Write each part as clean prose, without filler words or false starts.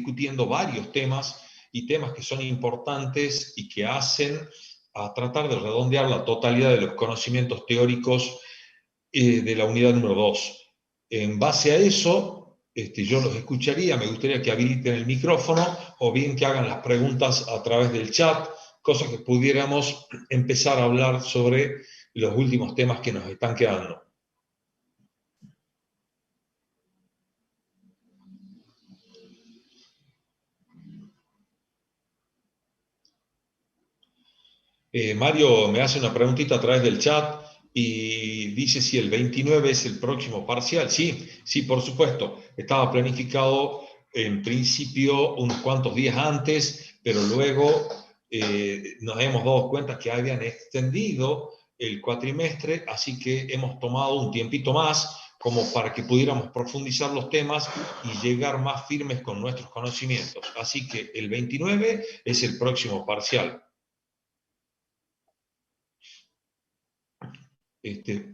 discutiendo varios temas y temas que son importantes y que hacen a tratar de redondear la totalidad de los conocimientos teóricos de la unidad número 2. En base a eso, yo los escucharía, me gustaría que habiliten el micrófono o bien que hagan las preguntas a través del chat, cosa que pudiéramos empezar a hablar sobre los últimos temas que nos están quedando. Mario me hace una preguntita a través del chat y dice si el 29 es el próximo parcial. Sí, sí, por supuesto. Estaba planificado en principio unos cuantos días antes, pero luego nos hemos dado cuenta que habían extendido el cuatrimestre, así que hemos tomado un tiempito más como para que pudiéramos profundizar los temas y llegar más firmes con nuestros conocimientos. Así que el 29 es el próximo parcial.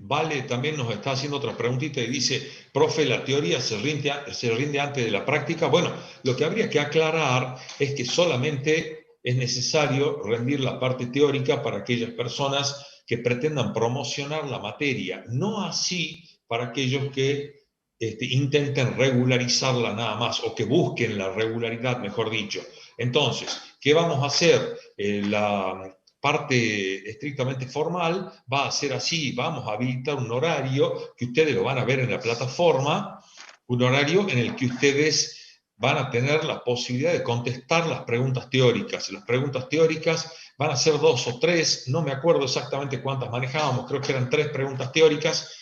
Vale también nos está haciendo otra preguntita y dice, profe, ¿la teoría se rinde antes de la práctica? Bueno, lo que habría que aclarar es que solamente es necesario rendir la parte teórica para aquellas personas que pretendan promocionar la materia, no así para aquellos que intenten regularizarla nada más o que busquen la regularidad, mejor dicho. Entonces, ¿qué vamos a hacer? La parte estrictamente formal va a ser así, vamos a habilitar un horario que ustedes lo van a ver en la plataforma, un horario en el que ustedes van a tener la posibilidad de contestar las preguntas teóricas. Las preguntas teóricas van a ser 2 o 3, no me acuerdo exactamente cuántas manejábamos, creo que eran 3 preguntas teóricas,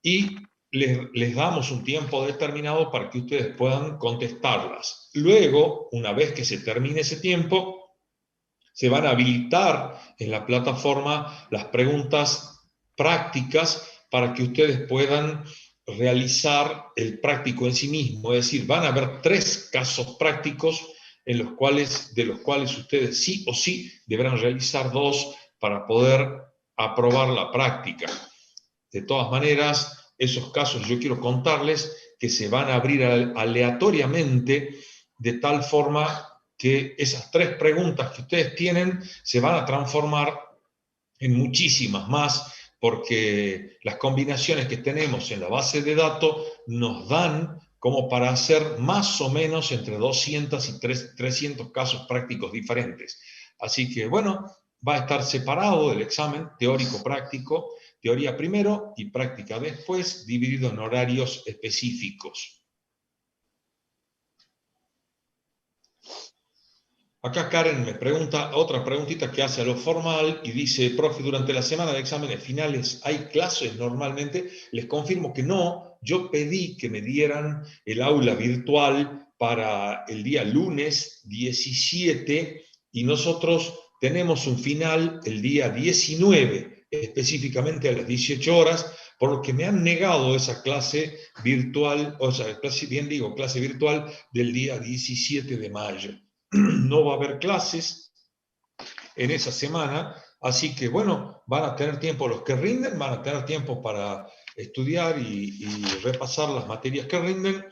y les damos un tiempo determinado para que ustedes puedan contestarlas. Luego, una vez que se termine ese tiempo, se van a habilitar en la plataforma las preguntas prácticas para que ustedes puedan realizar el práctico en sí mismo. Es decir, van a haber 3 casos prácticos de los cuales ustedes sí o sí deberán realizar 2 para poder aprobar la práctica. De todas maneras, esos casos yo quiero contarles que se van a abrir aleatoriamente de tal forma que esas 3 preguntas que ustedes tienen se van a transformar en muchísimas más, porque las combinaciones que tenemos en la base de datos nos dan como para hacer más o menos entre 200 y 300 casos prácticos diferentes. Así que, bueno, va a estar separado el examen teórico-práctico, teoría primero y práctica después, dividido en horarios específicos. Acá Karen me pregunta otra preguntita que hace a lo formal y dice, profe, durante la semana de exámenes finales, ¿hay clases normalmente? Les confirmo que no. Yo pedí que me dieran el aula virtual para el día lunes 17 y nosotros tenemos un final el día 19, específicamente a las 18 horas, por lo que me han negado esa clase virtual, o sea, clase virtual del día 17 de mayo. No va a haber clases en esa semana, así que bueno, van a tener tiempo los que rinden, van a tener tiempo para estudiar y repasar las materias que rinden,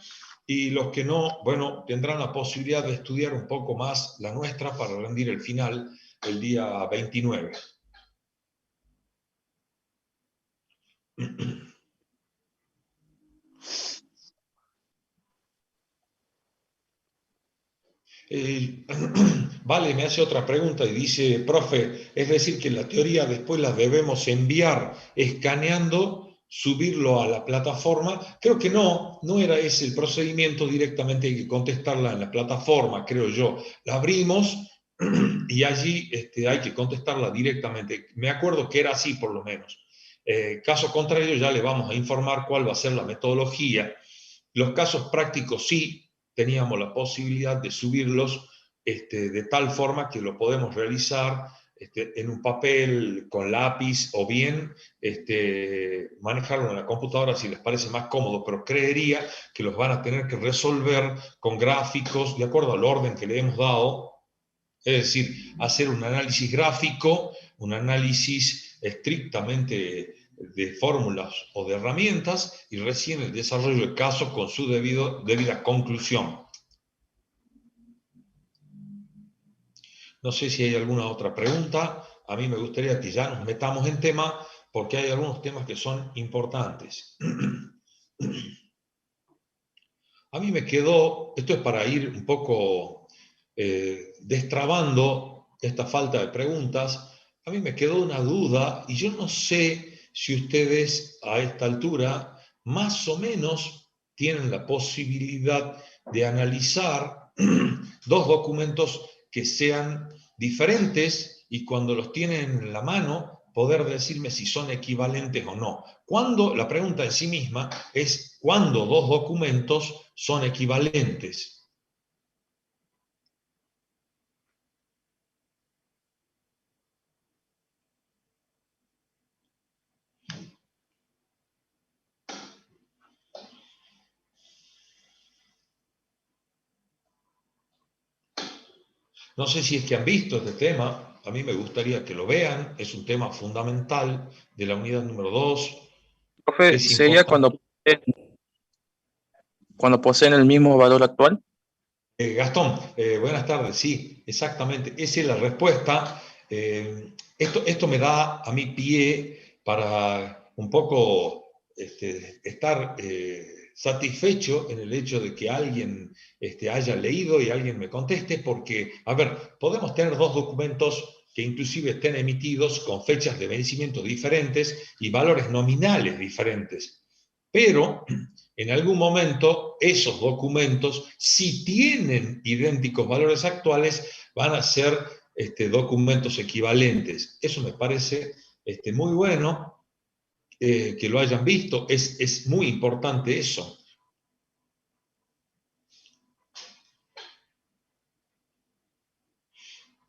y los que no, bueno, tendrán la posibilidad de estudiar un poco más la nuestra para rendir el final el día 29. Vale, me hace otra pregunta y dice, profe, es decir que la teoría después la debemos enviar escaneando, subirlo a la plataforma. Creo que no era ese el procedimiento, directamente hay que contestarla en la plataforma, creo yo. La abrimos y allí hay que contestarla directamente. Me acuerdo que era así por lo menos. Caso contrario, ya le vamos a informar cuál va a ser la metodología. Los casos prácticos sí teníamos la posibilidad de subirlos de tal forma que lo podemos realizar en un papel con lápiz o bien manejarlo en la computadora si les parece más cómodo, pero creería que los van a tener que resolver con gráficos de acuerdo al orden que le hemos dado, es decir, hacer un análisis gráfico, un análisis estrictamente de fórmulas o de herramientas y recién el desarrollo de casos con su debida conclusión. No sé si hay alguna otra pregunta. A mí me gustaría que ya nos metamos en tema, porque hay algunos temas que son importantes. A mí me quedó, esto es para ir un poco destrabando esta falta de preguntas, a mí me quedó una duda y yo no sé si ustedes a esta altura más o menos tienen la posibilidad de analizar dos documentos que sean diferentes y cuando los tienen en la mano poder decirme si son equivalentes o no. Cuando la pregunta en sí misma es cuándo dos documentos son equivalentes. No sé si es que han visto este tema, a mí me gustaría que lo vean, es un tema fundamental de la unidad número 2, Profe, es ¿sería importante. cuando poseen el mismo valor actual? Gastón, buenas tardes. Sí, exactamente. Esa es la respuesta. Esto me da a mí pie para un poco estar satisfecho en el hecho de que alguien haya leído y alguien me conteste, porque, a ver, podemos tener dos documentos que inclusive estén emitidos con fechas de vencimiento diferentes y valores nominales diferentes. Pero en algún momento esos documentos, si tienen idénticos valores actuales, van a ser documentos equivalentes. Eso me parece muy bueno que lo hayan visto. Es muy importante eso.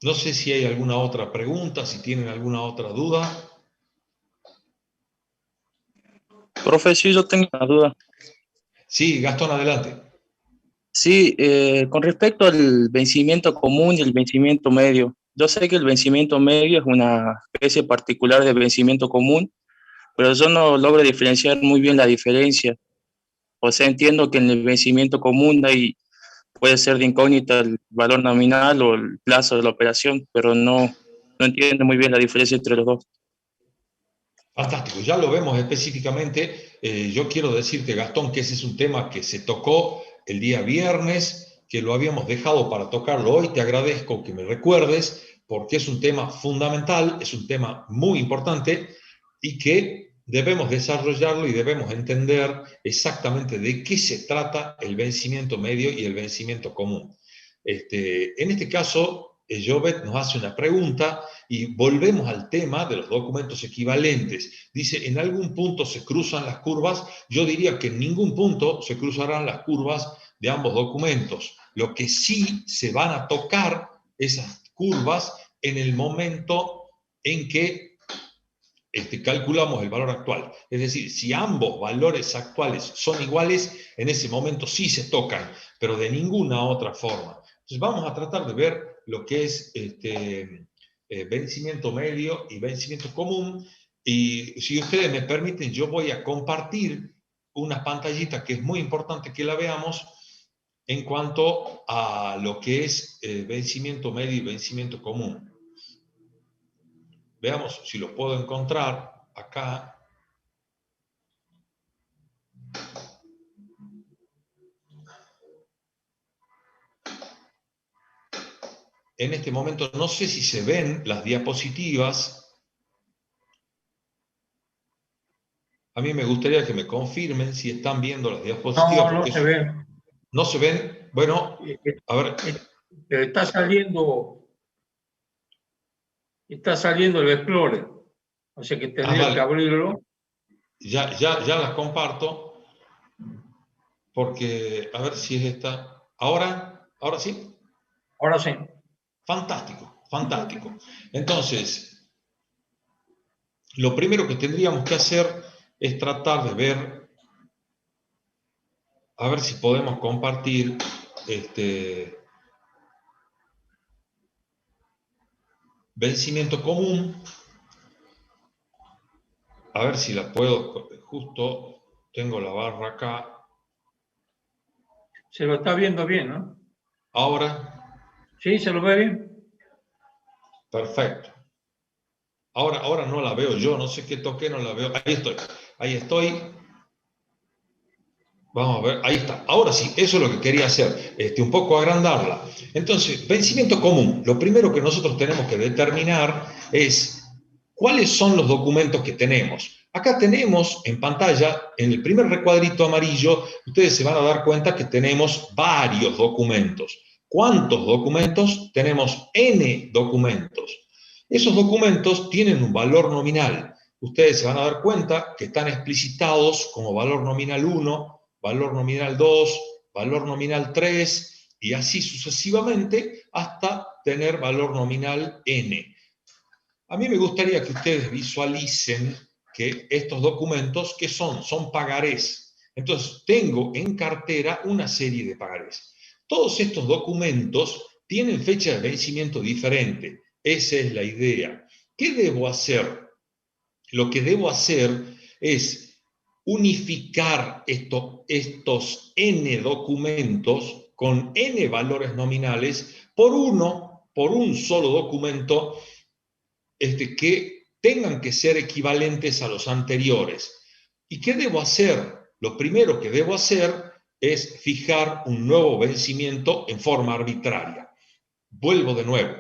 No sé si hay alguna otra pregunta, si tienen alguna otra duda. Profe, sí, yo tengo una duda. Sí, Gastón, adelante. Sí, con respecto al vencimiento común y el vencimiento medio. Yo sé que el vencimiento medio es una especie particular de vencimiento común, pero yo no logro diferenciar muy bien la diferencia. O sea, entiendo que en el vencimiento común puede ser de incógnita el valor nominal o el plazo de la operación, pero no entiendo muy bien la diferencia entre los dos. Fantástico, ya lo vemos específicamente. Yo quiero decirte, Gastón, que ese es un tema que se tocó el día viernes, que lo habíamos dejado para tocarlo hoy. Te agradezco que me recuerdes, porque es un tema fundamental, es un tema muy importante y que debemos desarrollarlo y debemos entender exactamente de qué se trata el vencimiento medio y el vencimiento común. En este caso, Jovet nos hace una pregunta y volvemos al tema de los documentos equivalentes. Dice, ¿en algún punto se cruzan las curvas? Yo diría que en ningún punto se cruzarán las curvas de ambos documentos. Lo que sí se van a tocar esas curvas en el momento en que calculamos el valor actual. Es decir, si ambos valores actuales son iguales, en ese momento sí se tocan, pero de ninguna otra forma. Entonces vamos a tratar de ver lo que es vencimiento medio y vencimiento común. Y si ustedes me permiten, yo voy a compartir una pantallita que es muy importante que la veamos en cuanto a lo que es vencimiento medio y vencimiento común. Veamos si lo puedo encontrar acá. En este momento no sé si se ven las diapositivas. A mí me gustaría que me confirmen si están viendo las diapositivas, No, no porque se ve. no se ven. Bueno, a ver. Está saliendo el Explorer. O sea que tendría que Vale, abrirlo. ya las comparto, porque a ver si es esta. Ahora sí. Ahora sí. Fantástico, fantástico. Entonces, lo primero que tendríamos que hacer es tratar de ver, a ver si podemos compartir vencimiento común. A ver si la puedo, justo tengo la barra acá. Se lo está viendo bien, ¿no? Ahora, Sí, se lo ve bien. Perfecto. Ahora no la veo yo, no sé qué toqué, no la veo. Ahí estoy, ahí estoy. Vamos a ver, ahí está. Ahora sí, eso es lo que quería hacer, un poco agrandarla. Entonces, vencimiento común. Lo primero que nosotros tenemos que determinar es cuáles son los documentos que tenemos. Acá tenemos en pantalla, en el primer recuadrito amarillo, ustedes se van a dar cuenta que tenemos varios documentos. ¿Cuántos documentos? Tenemos N documentos. Esos documentos tienen un valor nominal. Ustedes se van a dar cuenta que están explicitados como valor nominal 1, valor nominal 2, valor nominal 3 y así sucesivamente hasta tener valor nominal n. A mí me gustaría que ustedes visualicen que estos documentos, ¿qué son? Son pagarés. Entonces, tengo en cartera una serie de pagarés. Todos estos documentos tienen fecha de vencimiento diferente. Esa es la idea. ¿Qué debo hacer? Lo que debo hacer es unificar estos n documentos con n valores nominales por un solo documento que tengan que ser equivalentes a los anteriores. ¿Y qué debo hacer? Lo primero que debo hacer es fijar un nuevo vencimiento en forma arbitraria. Vuelvo de nuevo.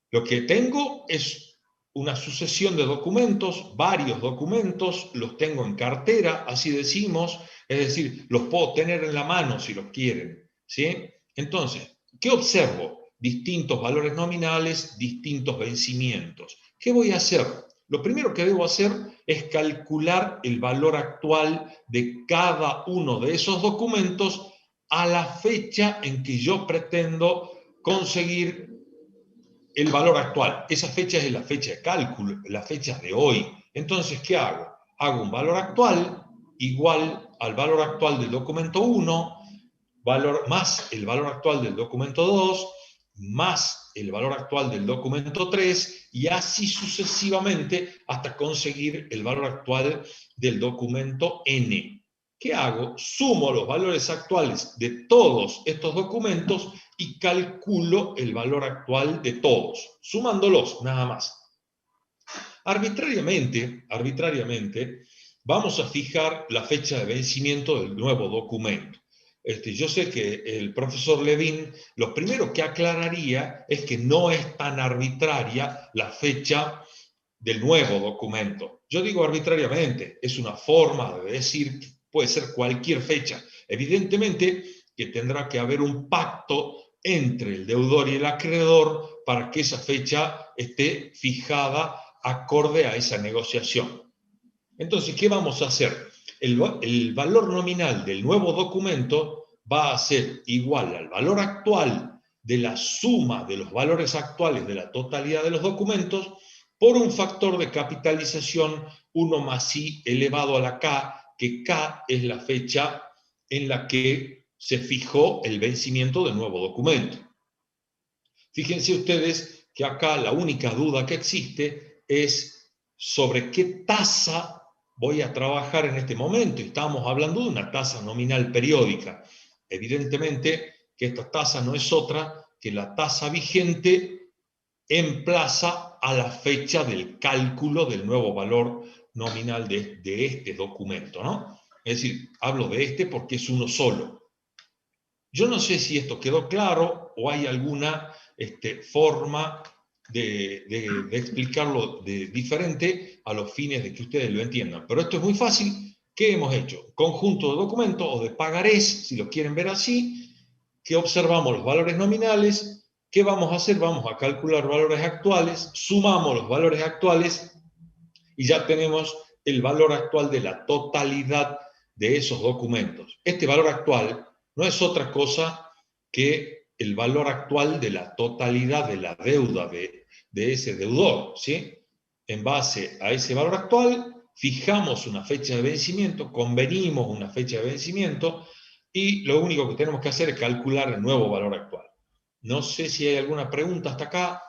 Lo que tengo es una sucesión de documentos, varios documentos, los tengo en cartera, así decimos, es decir, los puedo tener en la mano si los quieren, ¿sí? Entonces, ¿qué observo? Distintos valores nominales, distintos vencimientos. ¿Qué voy a hacer? Lo primero que debo hacer es calcular el valor actual de cada uno de esos documentos a la fecha en que yo pretendo conseguir el valor actual. Esa fecha es la fecha de cálculo, la fecha de hoy. Entonces, ¿qué hago? Hago un valor actual igual al valor actual del documento 1, más el valor actual del documento 2, más el valor actual del documento 3, y así sucesivamente hasta conseguir el valor actual del documento N. ¿Qué hago? Sumo los valores actuales de todos estos documentos y calculo el valor actual de todos, sumándolos nada más. Arbitrariamente, vamos a fijar la fecha de vencimiento del nuevo documento. Yo sé que el profesor Levin lo primero que aclararía es que no es tan arbitraria la fecha del nuevo documento. Yo digo arbitrariamente, es una forma de decir que puede ser cualquier fecha. Evidentemente que tendrá que haber un pacto entre el deudor y el acreedor para que esa fecha esté fijada acorde a esa negociación. Entonces, ¿qué vamos a hacer? El valor nominal del nuevo documento va a ser igual al valor actual de la suma de los valores actuales de la totalidad de los documentos por un factor de capitalización 1 más i elevado a la k, que k es la fecha en la que se fijó el vencimiento del nuevo documento. Fíjense ustedes que acá la única duda que existe es sobre qué tasa voy a trabajar en este momento. Estamos hablando de una tasa nominal periódica. Evidentemente que esta tasa no es otra que la tasa vigente en plaza a la fecha del cálculo del nuevo valor nominal de este documento, ¿no? Es decir, hablo de este porque es uno solo. Yo no sé si esto quedó claro o hay alguna forma de explicarlo diferente a los fines de que ustedes lo entiendan. Pero esto es muy fácil. ¿Qué hemos hecho? Conjunto de documentos o de pagarés, si lo quieren ver así, que observamos los valores nominales. ¿Qué vamos a hacer? Vamos a calcular valores actuales, sumamos los valores actuales y ya tenemos el valor actual de la totalidad de esos documentos. Este valor actual no es otra cosa que el valor actual de la totalidad de la deuda de ese deudor, ¿sí? En base a ese valor actual, fijamos una fecha de vencimiento, convenimos una fecha de vencimiento y lo único que tenemos que hacer es calcular el nuevo valor actual. No sé si hay alguna pregunta hasta acá.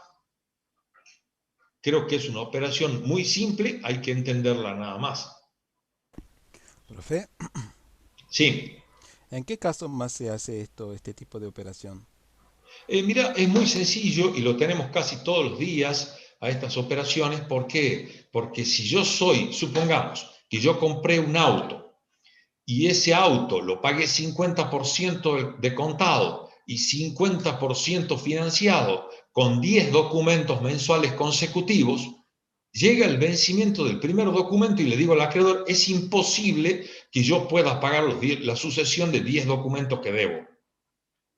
Creo que es una operación muy simple, hay que entenderla nada más. Profe, Sí, ¿en qué caso más se hace esto, este tipo de operación? Mira, es muy sencillo y lo tenemos casi todos los días a estas operaciones. ¿Por qué? Porque si yo supongamos que yo compré un auto y ese auto lo pagué 50% de contado y 50% financiado con 10 documentos mensuales consecutivos, llega el vencimiento del primer documento y le digo al acreedor, es imposible que yo pueda pagar la sucesión de 10 documentos que debo.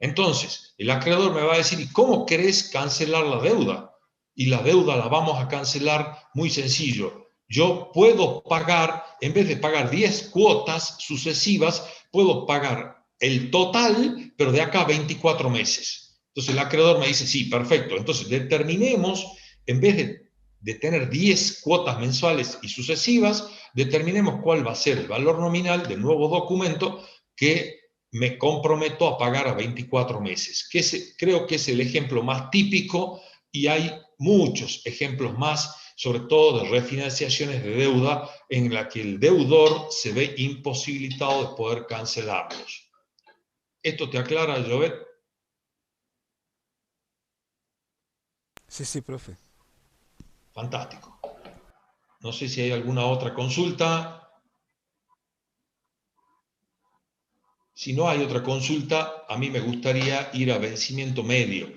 Entonces, el acreedor me va a decir, ¿y cómo querés cancelar la deuda? Y la deuda la vamos a cancelar muy sencillo. Yo puedo pagar, en vez de pagar 10 cuotas sucesivas, puedo pagar el total, pero de acá a 24 meses. Entonces el acreedor me dice, sí, perfecto. Entonces determinemos, en vez de tener 10 cuotas mensuales y sucesivas, determinemos cuál va a ser el valor nominal del nuevo documento que me comprometo a pagar a 24 meses, creo que es el ejemplo más típico y hay muchos ejemplos más, sobre todo de refinanciaciones de deuda en la que el deudor se ve imposibilitado de poder cancelarlos. ¿Esto te aclara, Jovet? Sí, sí, profe. Fantástico. No sé si hay alguna otra consulta. Si no hay otra consulta, a mí me gustaría ir a vencimiento medio.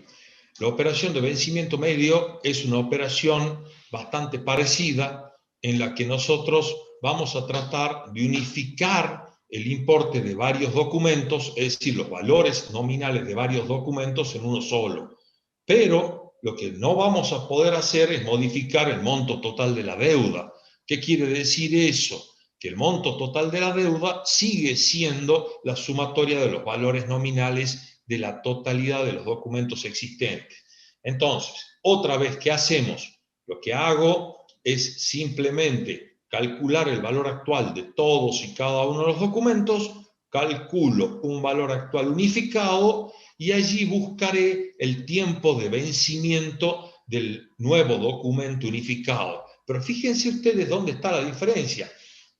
La operación de vencimiento medio es una operación bastante parecida en la que nosotros vamos a tratar de unificar el importe de varios documentos, es decir, los valores nominales de varios documentos en uno solo. Pero lo que no vamos a poder hacer es modificar el monto total de la deuda. ¿Qué quiere decir eso? Que el monto total de la deuda sigue siendo la sumatoria de los valores nominales de la totalidad de los documentos existentes. Entonces, otra vez, ¿qué hacemos? Lo que hago es simplemente calcular el valor actual de todos y cada uno de los documentos, calculo un valor actual unificado y allí buscaré el tiempo de vencimiento del nuevo documento unificado. Pero fíjense ustedes dónde está la diferencia.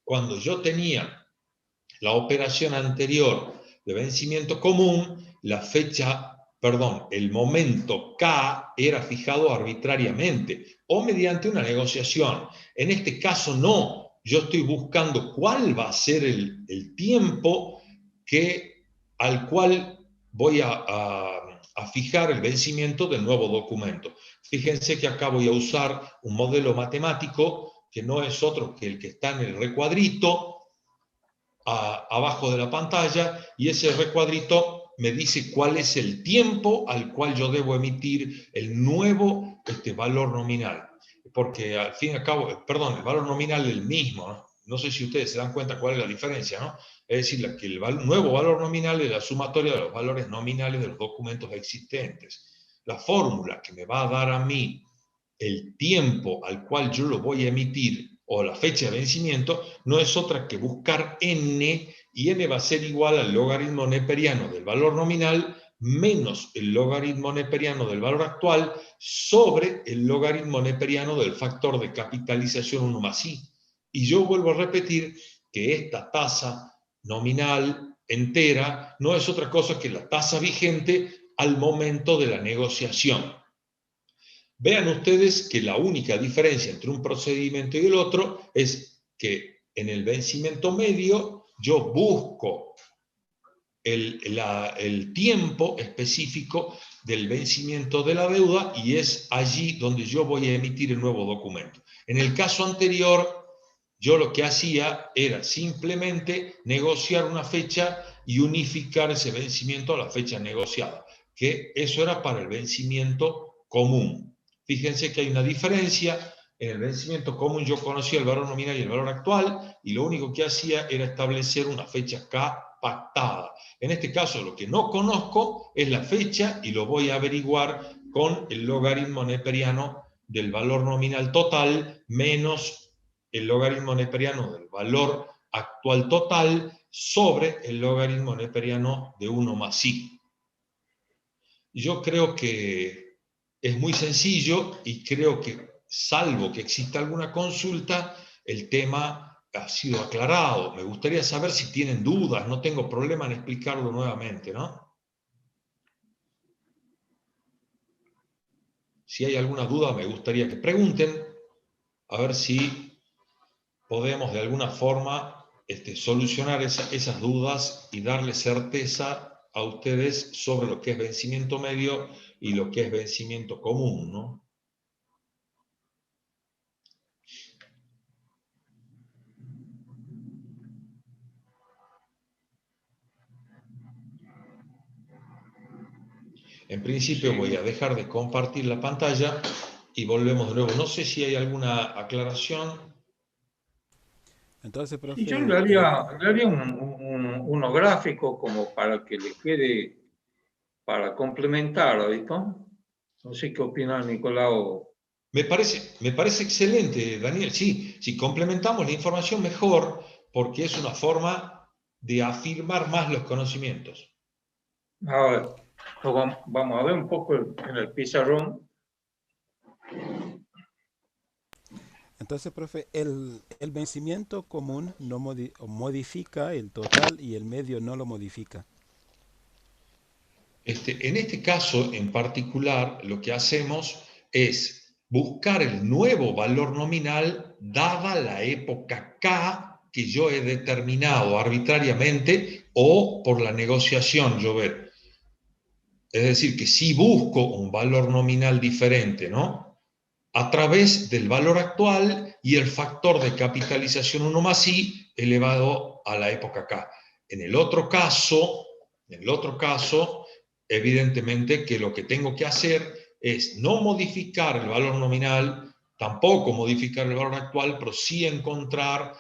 Cuando yo tenía la operación anterior de vencimiento común, el momento K era fijado arbitrariamente o mediante una negociación. En este caso no, yo estoy buscando cuál va a ser el tiempo al cual voy a fijar el vencimiento del nuevo documento. Fíjense que acá voy a usar un modelo matemático que no es otro que el que está en el recuadrito abajo de la pantalla, y ese recuadrito me dice cuál es el tiempo al cual yo debo emitir el nuevo valor nominal. Porque al fin y al cabo, el valor nominal es el mismo, ¿no? No sé si ustedes se dan cuenta cuál es la diferencia, ¿no? Es decir, que el nuevo valor nominal es la sumatoria de los valores nominales de los documentos existentes. La fórmula que me va a dar a mí el tiempo al cual yo lo voy a emitir o la fecha de vencimiento no es otra que buscar n, y n va a ser igual al logaritmo neperiano del valor nominal menos el logaritmo neperiano del valor actual sobre el logaritmo neperiano del factor de capitalización 1 más i. Y yo vuelvo a repetir que esta tasa nominal entera no es otra cosa que la tasa vigente al momento de la negociación. Vean ustedes que la única diferencia entre un procedimiento y el otro es que en el vencimiento medio yo busco el tiempo específico del vencimiento de la deuda y es allí donde yo voy a emitir el nuevo documento. En el caso anterior, yo lo que hacía era simplemente negociar una fecha y unificar ese vencimiento a la fecha negociada, que eso era para el vencimiento común. Fíjense que hay una diferencia. En el vencimiento común yo conocía el valor nominal y el valor actual y lo único que hacía era establecer una fecha K pactada. En este caso lo que no conozco es la fecha y lo voy a averiguar con el logaritmo neperiano del valor nominal total menos el logaritmo neperiano del valor actual total sobre el logaritmo neperiano de 1 más i. Yo creo que es muy sencillo y creo que, salvo que exista alguna consulta, el tema ha sido aclarado. Me gustaría saber si tienen dudas, no tengo problema en explicarlo nuevamente, ¿no? Si hay alguna duda, me gustaría que pregunten, a ver si podemos de alguna forma solucionar esas dudas y darle certeza a ustedes sobre lo que es vencimiento medio y lo que es vencimiento común, ¿no? En principio voy a dejar de compartir la pantalla y volvemos de nuevo. No sé si hay alguna aclaración. Entonces, Y yo profe, le haría unos gráficos como para que le quede, para complementar, ¿visto? No sé qué opina Nicolau. Me parece excelente, Daniel. Sí, si complementamos la información mejor, porque es una forma de afirmar más los conocimientos. A ver, vamos a ver un poco en el pizarrón. entonces, profe, el vencimiento común no modifica el total y el medio no lo modifica. En este caso en particular, lo que hacemos es buscar el nuevo valor nominal dada la época K que yo he determinado arbitrariamente o por la negociación, Jovet. Es decir, que si busco un valor nominal diferente, ¿no? A través del valor actual y el factor de capitalización 1 más I elevado a la época K. En el otro caso, evidentemente que lo que tengo que hacer es no modificar el valor nominal, tampoco modificar el valor actual, pero sí encontrar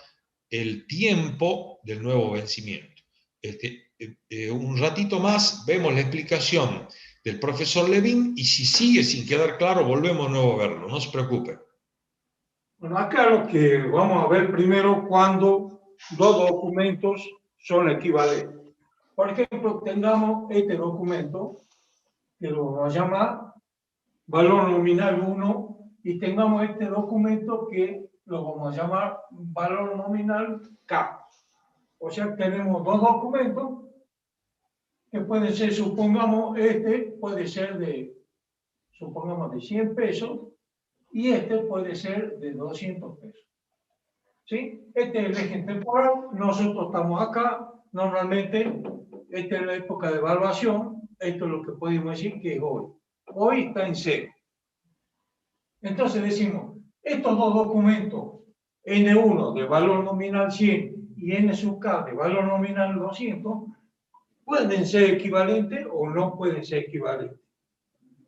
el tiempo del nuevo vencimiento. Un ratito más vemos la explicación del profesor Levin y si sigue sin quedar claro, volvemos de nuevo a verlo, no se preocupe. Bueno, acá lo que vamos a ver primero cuando dos documentos son equivalentes. Por ejemplo, tengamos este documento, que lo vamos a llamar valor nominal 1, y tengamos este documento que lo vamos a llamar valor nominal K. O sea, tenemos dos documentos que pueden ser, supongamos, este puede ser supongamos, de 100 pesos y este puede ser de 200 pesos. ¿Sí? Este es el eje temporal, nosotros estamos acá, normalmente, esta es la época de evaluación, esto es lo que podemos decir que es hoy. Hoy está en cero. Entonces decimos, estos dos documentos, N1 de valor nominal 100 y N sub K de valor nominal 200, pueden ser equivalentes o no pueden ser equivalentes.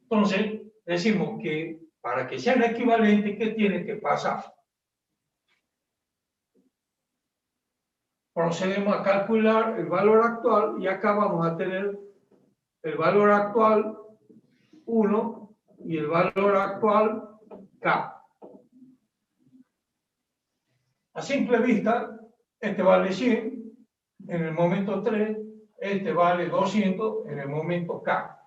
Entonces, decimos que para que sean equivalentes, ¿qué tiene que pasar? Procedemos a calcular el valor actual y acá vamos a tener el valor actual 1 y el valor actual K. A simple vista, este vale 100 en el momento 3, este vale 200 en el momento K.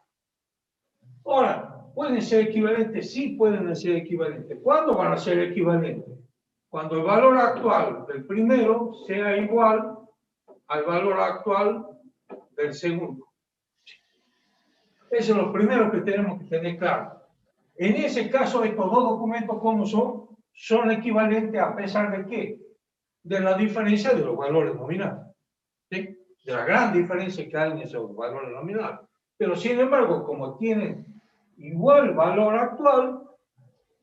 Ahora, ¿pueden ser equivalentes? Sí, pueden ser equivalentes. ¿Cuándo van a ser equivalentes? Cuando el valor actual del primero sea igual al valor actual del segundo. Eso es lo primero que tenemos que tener claro. En ese caso, estos dos documentos, ¿cómo son? Son equivalentes a pesar de qué? De la diferencia de los valores nominales. ¿Sí? De la gran diferencia que hay en esos valores nominales. Pero, sin embargo, como tienen igual valor actual,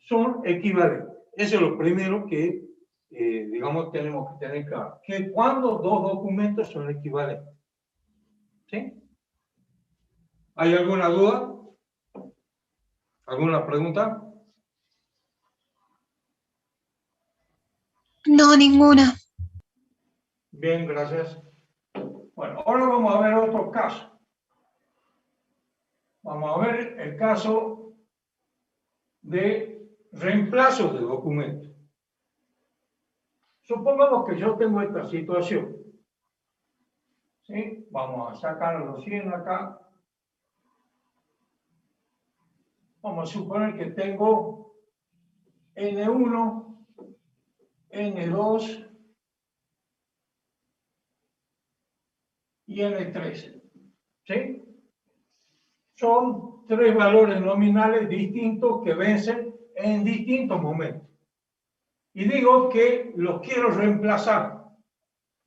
son equivalentes. Eso es lo primero que, digamos, tenemos que tener claro. Que cuando dos documentos son equivalentes. ¿Sí? ¿Hay alguna duda? ¿Alguna pregunta? No, ninguna. Bien, gracias. Bueno, ahora vamos a ver otro caso. Vamos a ver el caso de reemplazo de documentos. Supongamos que yo tengo esta situación. ¿Sí? Vamos a sacar los 100 acá. Vamos a suponer que tengo N1, N2 y N3. ¿Sí? son tres valores nominales distintos que vencen en distintos momentos. Y digo que los quiero reemplazar,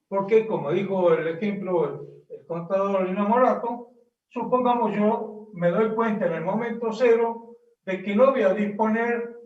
porque como dijo el ejemplo el contador Lino Morato, supongamos yo me doy cuenta en el momento cero de que no voy a disponer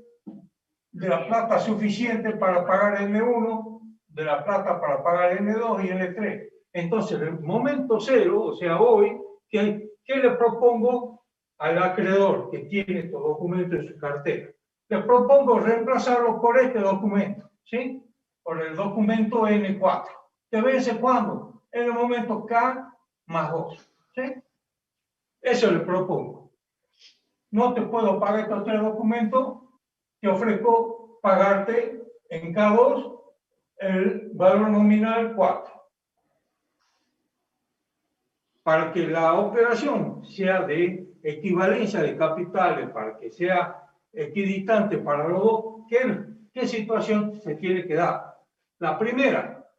de la plata suficiente para pagar N1, de la plata para pagar N2 y N3. Entonces, en el momento cero, o sea, hoy, ¿qué le propongo al acreedor que tiene estos documentos en su cartera? Le propongo reemplazarlo por este documento, ¿sí? Por el documento N4. ¿Que vence cuándo? En el momento K más 2, ¿sí? Eso le propongo. No te puedo pagar estos tres documentos, te ofrezco pagarte en K2 el valor nominal 4. Para que la operación sea de equivalencia de capitales, para que sea equidistante para los dos, ¿qué situación se tiene que dar? La primera,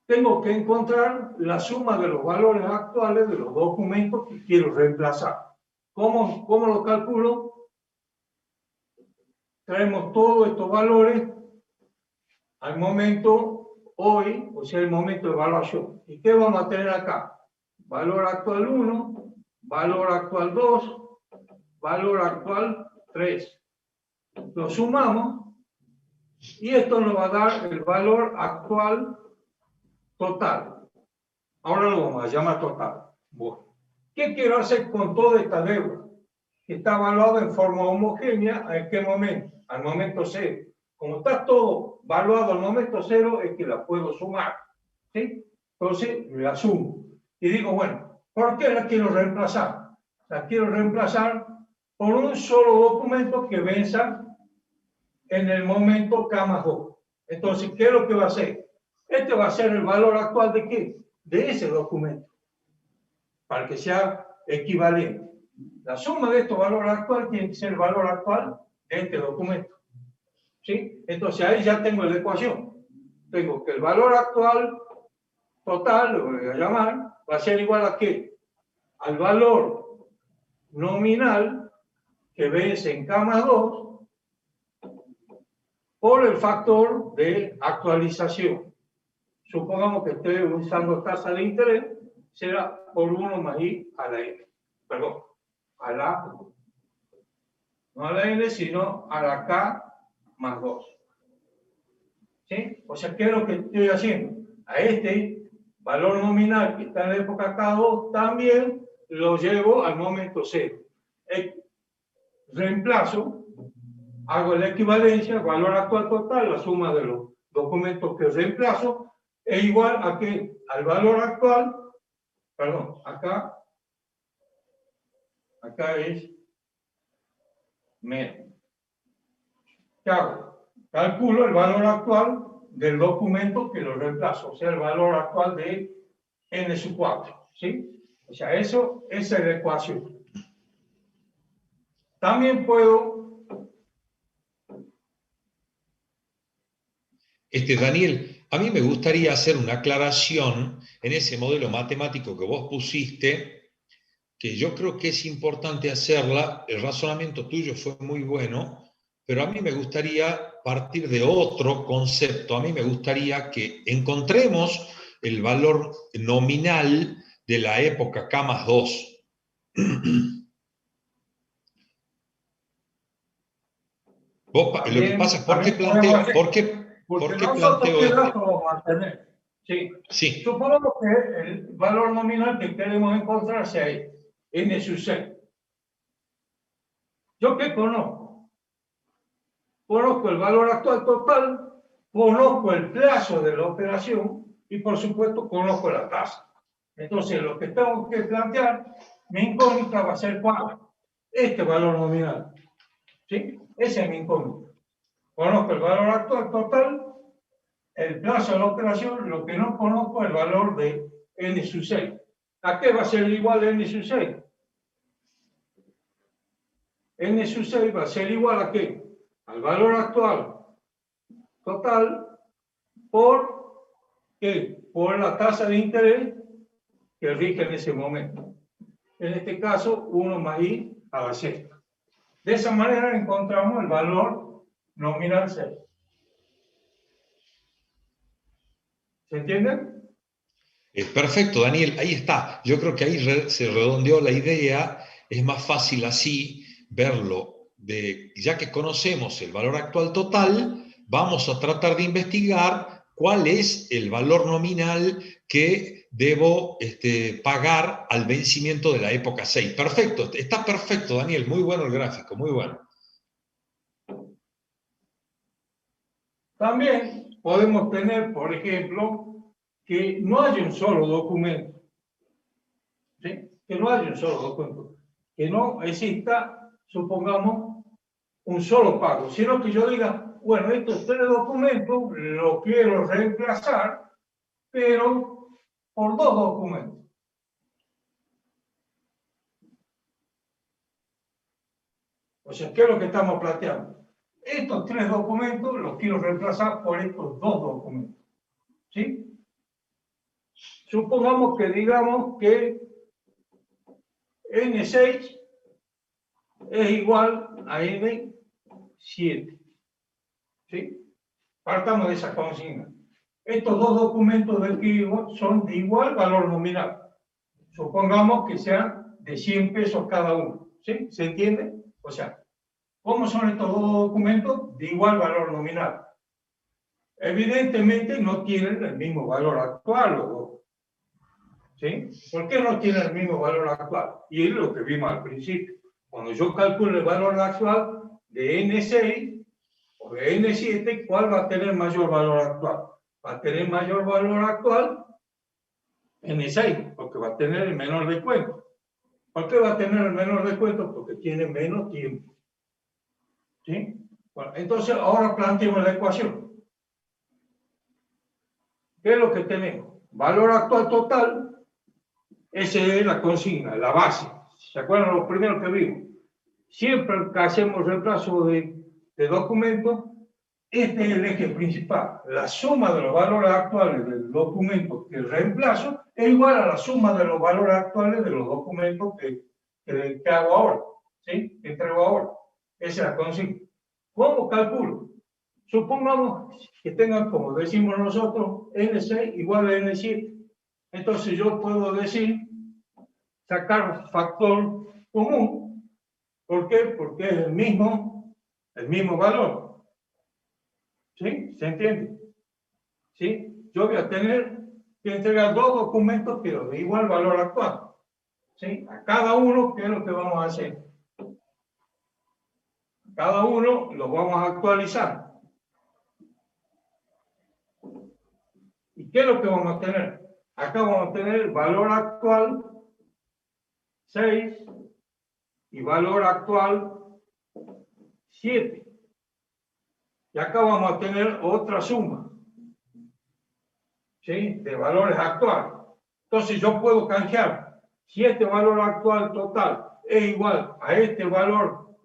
tengo que encontrar la suma de los valores actuales de los documentos que quiero reemplazar. ¿Cómo lo calculo? Traemos todos estos valores al momento hoy, o sea, el momento de evaluación. ¿Y qué vamos a tener acá? Valor actual 1, valor actual 2, valor actual 3. Lo sumamos y esto nos va a dar el valor actual total. Ahora lo vamos a llamar total. Bueno, ¿qué quiero hacer con toda esta deuda? Que está evaluada en forma homogénea, ¿en qué momento? Al momento cero. Como está todo evaluado al momento cero, es que la puedo sumar, ¿sí? Entonces, la sumo. Y digo, bueno, ¿por qué la quiero reemplazar? La quiero reemplazar por un solo documento que venza en el momento K más 2. Entonces, ¿qué es lo que va a hacer? Este va a ser el valor actual de ¿qué? De ese documento, para que sea equivalente. La suma de estos valores actuales tiene que ser el valor actual de este documento. ¿Sí? Entonces ahí ya tengo la ecuación. Tengo que el valor actual total, lo voy a llamar, va a ser igual a ¿qué? Al valor nominal que vence en K más 2 por el factor de actualización. Supongamos que estoy usando tasa de interés, será por 1 más I a la N. Perdón, a la, no a la N, sino a la K más 2. ¿Sí? O sea, ¿qué es lo que estoy haciendo? A este valor nominal que está en la época K2 también lo llevo al momento cero. Reemplazo, hago la equivalencia, el valor actual total, la suma de los documentos que reemplazo, es igual a que al valor actual, perdón, acá es menos. ¿Qué hago? Calculo el valor actual del documento que lo reemplazo, o sea, el valor actual de n sub 4, ¿sí? O sea, esa es la ecuación. También puedo... Daniel, a mí me gustaría hacer una aclaración en ese modelo matemático que vos pusiste, que yo creo que es importante hacerla. El razonamiento tuyo fue muy bueno, pero a mí me gustaría partir de otro concepto. A mí me gustaría que encontremos el valor nominal de la época K más 2. Lo que pasa es, ¿por qué planteo esto? Sí. Sí. Supongamos que el valor nominal que queremos encontrar sea N sub 6. ¿Yo qué conozco? Conozco el valor actual total, conozco el plazo de la operación y, por supuesto, conozco la tasa. Entonces, lo que tengo que plantear, mi incógnita va a ser ¿cuál? Este valor nominal. ¿Sí? Ese es mi incógnita. Conozco el valor actual total, el plazo de la operación, lo que no conozco es el valor de N sub 6. ¿A qué va a ser igual N sub 6? N sub 6 va a ser igual a ¿qué? Al valor actual total por ¿qué? Por la tasa de interés que rige en ese momento. en este caso 1 más i a la sexta. De esa manera encontramos el valor nominal 6. ¿Se entiende? Perfecto, Daniel, ahí está. Yo creo que ahí se redondeó la idea. Es más fácil así verlo. Ya que conocemos el valor actual total, vamos a tratar de investigar cuál es el valor nominal que debo pagar al vencimiento de la época 6. Perfecto, está perfecto, Daniel. Muy bueno el gráfico, muy bueno. También podemos tener, por ejemplo, que no haya un solo documento. ¿Sí? Que no haya un solo documento. Que no exista, supongamos, un solo pago, sino que yo diga, bueno, estos 3 documentos los quiero reemplazar, pero por 2 documentos. O sea, ¿qué es lo que estamos planteando? Estos 3 documentos los quiero reemplazar por estos 2 documentos. ¿Sí? Supongamos que digamos que N6 es igual a N7. ¿Sí? Partamos de esa consigna. Estos 2 documentos del archivo son de igual valor nominal. Supongamos que sean de 100 pesos cada uno. ¿Sí? ¿Se entiende? O sea, ¿cómo son estos 2 documentos? De igual valor nominal. Evidentemente no tienen el mismo valor actual los dos. ¿Sí? ¿Por qué no tienen el mismo valor actual? Y es lo que vimos al principio. Cuando yo calculo el valor actual de N6 o de N7, ¿cuál va a tener mayor valor actual? Va a tener mayor valor actual N6, porque va a tener el menor descuento. ¿Por qué va a tener el menor descuento? Porque tiene menos tiempo. ¿Sí? Bueno, entonces ahora planteemos la ecuación. ¿Qué es lo que tenemos? Valor actual total. Esa es la consigna, la base. ¿Se acuerdan lo primero que vimos? Siempre que hacemos reemplazo de documentos, este es el eje principal. La suma de los valores actuales del documento que reemplazo es igual a la suma de los valores actuales de los documentos que hago ahora. ¿Sí? Que entrego ahora. Esa es la consigna. ¿Cómo calculo? Supongamos que tengan, como decimos nosotros, N6 igual a N7. Entonces yo puedo decir, sacar factor común. ¿Por qué? Porque es el mismo valor. ¿Sí? ¿Se entiende? ¿Sí? Yo voy a tener que entregar 2 documentos, pero de igual valor actual. ¿Sí? A cada uno, ¿qué es lo que vamos a hacer? Cada uno lo vamos a actualizar. ¿Y qué es lo que vamos a tener? Acá vamos a tener el valor actual 6 y valor actual 7. Y acá vamos a tener otra suma, ¿sí? De valores actuales. Entonces yo puedo canjear si este valor actual total es igual a este valor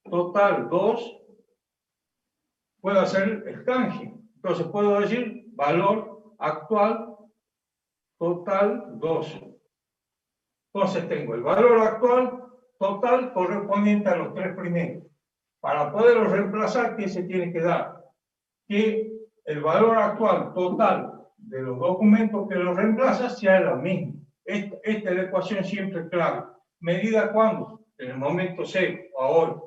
total 2, puedo hacer el canje. Entonces puedo decir valor actual total 2. Entonces tengo el valor actual total correspondiente a los 3 primeros. Para poderlo reemplazar, ¿qué se tiene que dar? Que el valor actual total de los documentos que los reemplaza sea lo mismo. Esta es la ecuación siempre clave. ¿Medida cuándo? En el momento cero, ahora.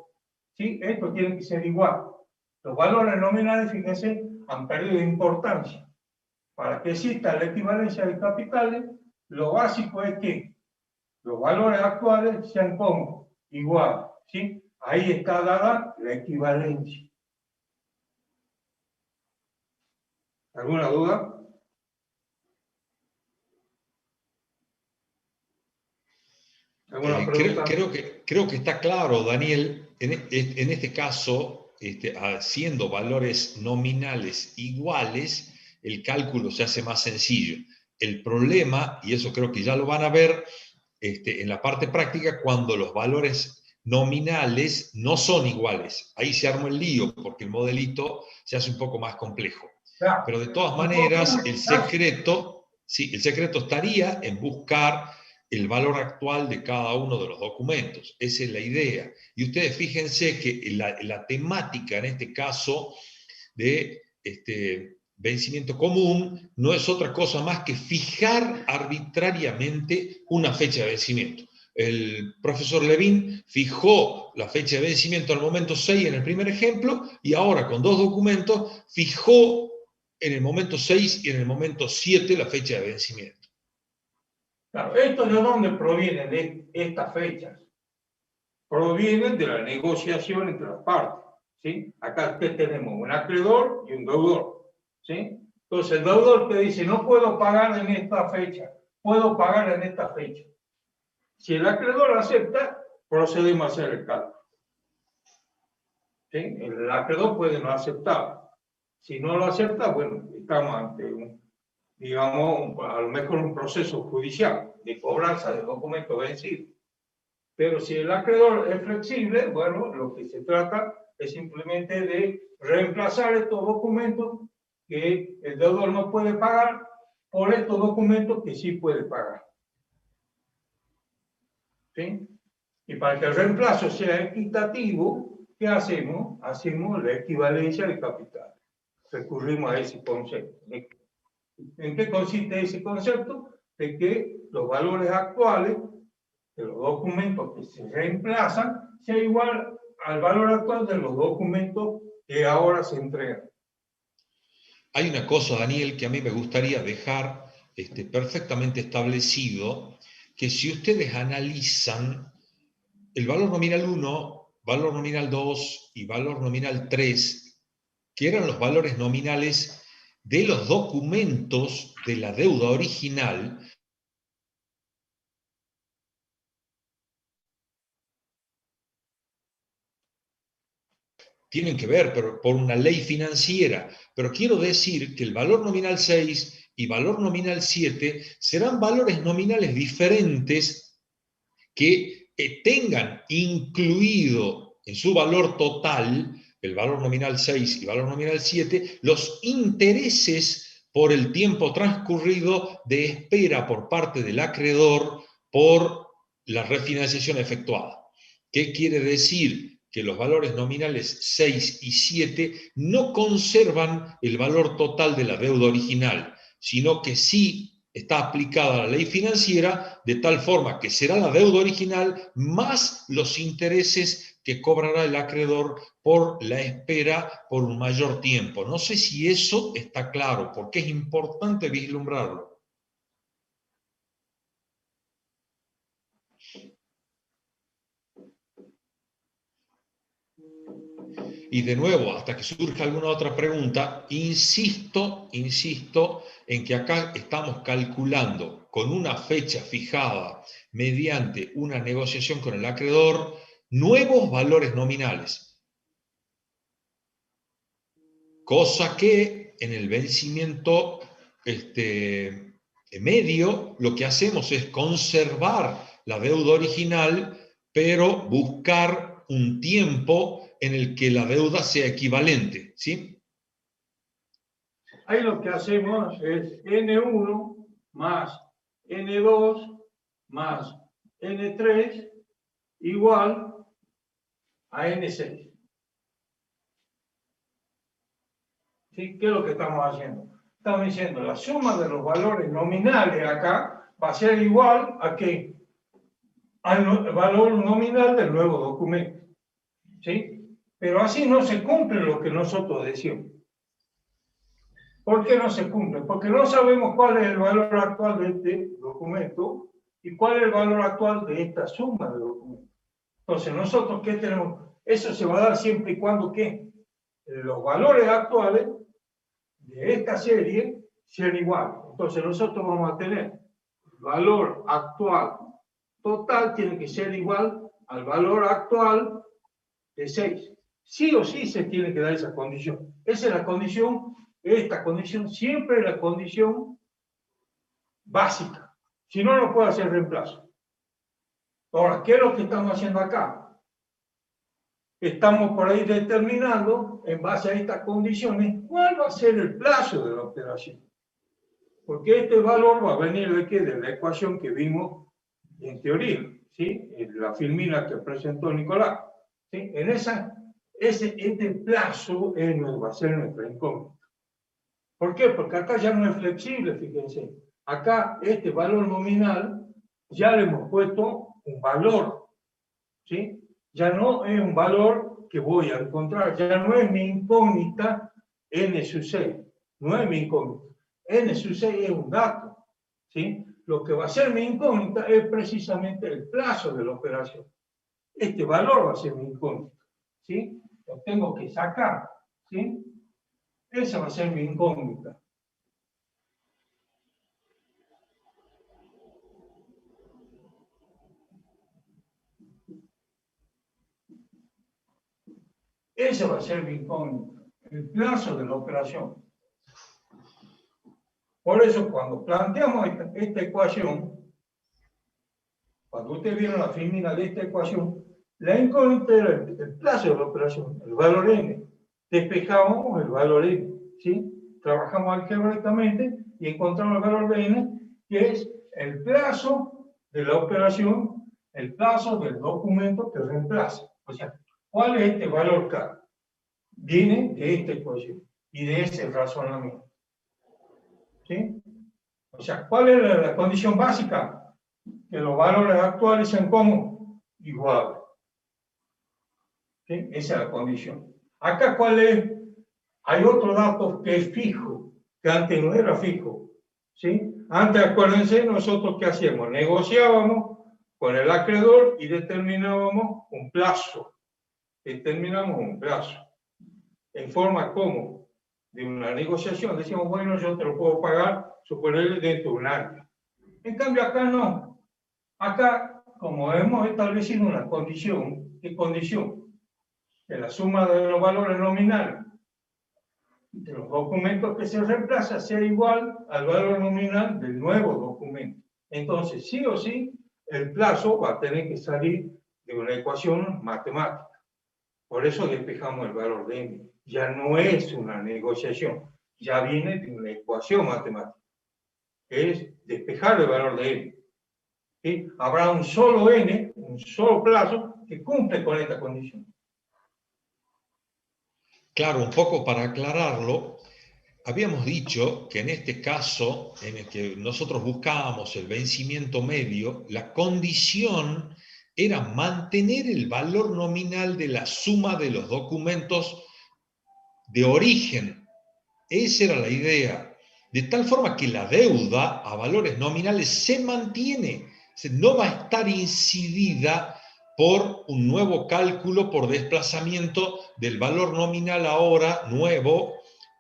¿Sí? Esto tiene que ser igual. Los valores nominales, fíjense, han perdido importancia. Para que exista la equivalencia de capitales, lo básico es que los valores actuales sean como igual. ¿Sí? Ahí está dada la equivalencia. ¿Alguna duda? ¿Alguna pregunta? Creo que está claro, Daniel. En este caso, haciendo valores nominales iguales, el cálculo se hace más sencillo. El problema, y eso creo que ya lo van a ver en la parte práctica, cuando los valores nominales no son iguales. Ahí se arma el lío, porque el modelito se hace un poco más complejo. Pero de todas maneras, el secreto estaría en buscar el valor actual de cada uno de los documentos. Esa es la idea. Y ustedes fíjense que la temática en este caso de vencimiento común no es otra cosa más que fijar arbitrariamente una fecha de vencimiento. El profesor Levin fijó la fecha de vencimiento al momento 6 en el primer ejemplo y ahora con 2 documentos fijó en el momento 6 y en el momento 7 la fecha de vencimiento. Claro, ¿esto de dónde proviene de estas fechas? Provienen de la negociación entre las partes, ¿sí? Acá tenemos un acreedor y un deudor, ¿sí? Entonces el deudor te dice, no puedo pagar en esta fecha, puedo pagar en esta fecha. Si el acreedor acepta, procedemos a hacer el cálculo. ¿Sí? El acreedor puede no aceptar. Si no lo acepta, bueno, estamos ante digamos, a lo mejor un proceso judicial de cobranza de documentos vencidos. Pero si el acreedor es flexible, bueno, lo que se trata es simplemente de reemplazar estos documentos que el deudor no puede pagar por estos documentos que sí puede pagar. ¿Sí? Y para que el reemplazo sea equitativo, ¿qué hacemos? Hacemos la equivalencia de capital. Recurrimos a ese concepto. ¿En qué consiste ese concepto? De que los valores actuales de los documentos que se reemplazan sea igual al valor actual de los documentos que ahora se entregan. Hay una cosa, Daniel, que a mí me gustaría dejar perfectamente establecido, que si ustedes analizan el valor nominal 1, valor nominal 2 y valor nominal 3, que eran los valores nominales de los documentos de la deuda original, tienen que ver por una ley financiera, pero quiero decir que el valor nominal 6 y valor nominal 7 serán valores nominales diferentes que tengan incluido en su valor total, el valor nominal 6 y valor nominal 7, los intereses por el tiempo transcurrido de espera por parte del acreedor por la refinanciación efectuada. ¿Qué quiere decir? Que los valores nominales 6 y 7 no conservan el valor total de la deuda original, sino que sí está aplicada la ley financiera de tal forma que será la deuda original más los intereses que cobrará el acreedor por la espera por un mayor tiempo. No sé si eso está claro, porque es importante vislumbrarlo. Y de nuevo, hasta que surja alguna otra pregunta, insisto en que acá estamos calculando con una fecha fijada mediante una negociación con el acreedor nuevos valores nominales. Cosa que en el vencimiento medio lo que hacemos es conservar la deuda original, pero buscar un tiempo en el que la deuda sea equivalente, ¿sí? Ahí lo que hacemos es N1 más N2 más N3 igual a N6. ¿Sí? ¿Qué es lo que estamos haciendo? Estamos diciendo la suma de los valores nominales acá va a ser igual a ¿qué? Al valor nominal del nuevo documento. ¿Sí? Pero así no se cumple lo que nosotros decimos. ¿Por qué no se cumple? Porque no sabemos cuál es el valor actual de este documento y cuál es el valor actual de esta suma de documentos. Entonces, nosotros, ¿qué tenemos? Eso se va a dar siempre y cuando, ¿qué? Los valores actuales de esta serie sean iguales. Entonces, nosotros vamos a tener el valor actual total tiene que ser igual al valor actual de 6. Sí o sí se tiene que dar esa condición. Esa es la condición, esta condición siempre es la condición básica. Si no, no puede hacer reemplazo. Ahora, ¿qué es lo que estamos haciendo acá? Estamos por ahí determinando, en base a estas condiciones, cuál va a ser el plazo de la operación. Porque este valor va a venir de ¿qué? De la ecuación que vimos en teoría, ¿sí? La filmina que presentó Nicolás, ¿sí? En este plazo va a ser nuestra incógnita. ¿Por qué? Porque acá ya no es flexible, fíjense. Acá este valor nominal ya le hemos puesto un valor, ¿sí? Ya no es un valor que voy a encontrar, ya no es mi incógnita n sub 6, no es mi incógnita. N sub 6 es un dato, ¿sí? Lo que va a ser mi incógnita es precisamente el plazo de la operación. Este valor va a ser mi incógnita, ¿sí? Lo tengo que sacar, ¿sí? Esa va a ser mi incógnita. Ese va a ser mi incógnita, el plazo de la operación. Por eso, cuando planteamos esta ecuación, cuando ustedes vieron la filmina de esta ecuación, la incógnita era el plazo de la operación, el valor n. Despejamos el valor n, ¿sí? Trabajamos algebraicamente y encontramos el valor de n, que es el plazo de la operación, el plazo del documento que reemplaza. O sea, ¿cuál es este valor K? Viene de esta ecuación y de ese razonamiento. ¿Sí? O sea, ¿cuál es la condición básica? Que los valores actuales sean como iguales. ¿Sí? Esa es la condición. Acá, ¿cuál es? Hay otro dato que es fijo, que antes no era fijo. ¿Sí? Antes, acuérdense, nosotros ¿qué hacíamos? Negociábamos con el acreedor y determinábamos un plazo. Determinamos un plazo. En forma como de una negociación. Decíamos, bueno, yo te lo puedo pagar, suponerle dentro de un año. En cambio, acá no. Acá, como hemos establecido una condición, ¿qué condición? Que la suma de los valores nominales de los documentos que se reemplaza sea igual al valor nominal del nuevo documento. Entonces, sí o sí, el plazo va a tener que salir de una ecuación matemática. Por eso despejamos el valor de n. Ya no es una negociación, ya viene de una ecuación matemática, que es despejar el valor de n. ¿Sí? Habrá un solo n, un solo plazo, que cumple con esta condición. Claro, un poco para aclararlo, habíamos dicho que en este caso, en el que nosotros buscábamos el vencimiento medio, la condición era mantener el valor nominal de la suma de los documentos de origen. Esa era la idea. De tal forma que la deuda a valores nominales se mantiene, no va a estar incidida por un nuevo cálculo por desplazamiento del valor nominal ahora nuevo,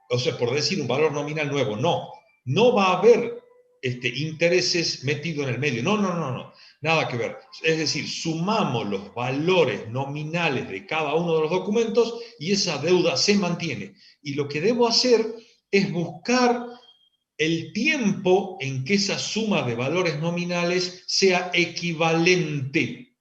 o sea, por decir un valor nominal nuevo, no va a haber intereses metidos en el medio, no, nada que ver. Es decir, sumamos los valores nominales de cada uno de los documentos y esa deuda se mantiene. Y lo que debo hacer es buscar el tiempo en que esa suma de valores nominales sea equivalente.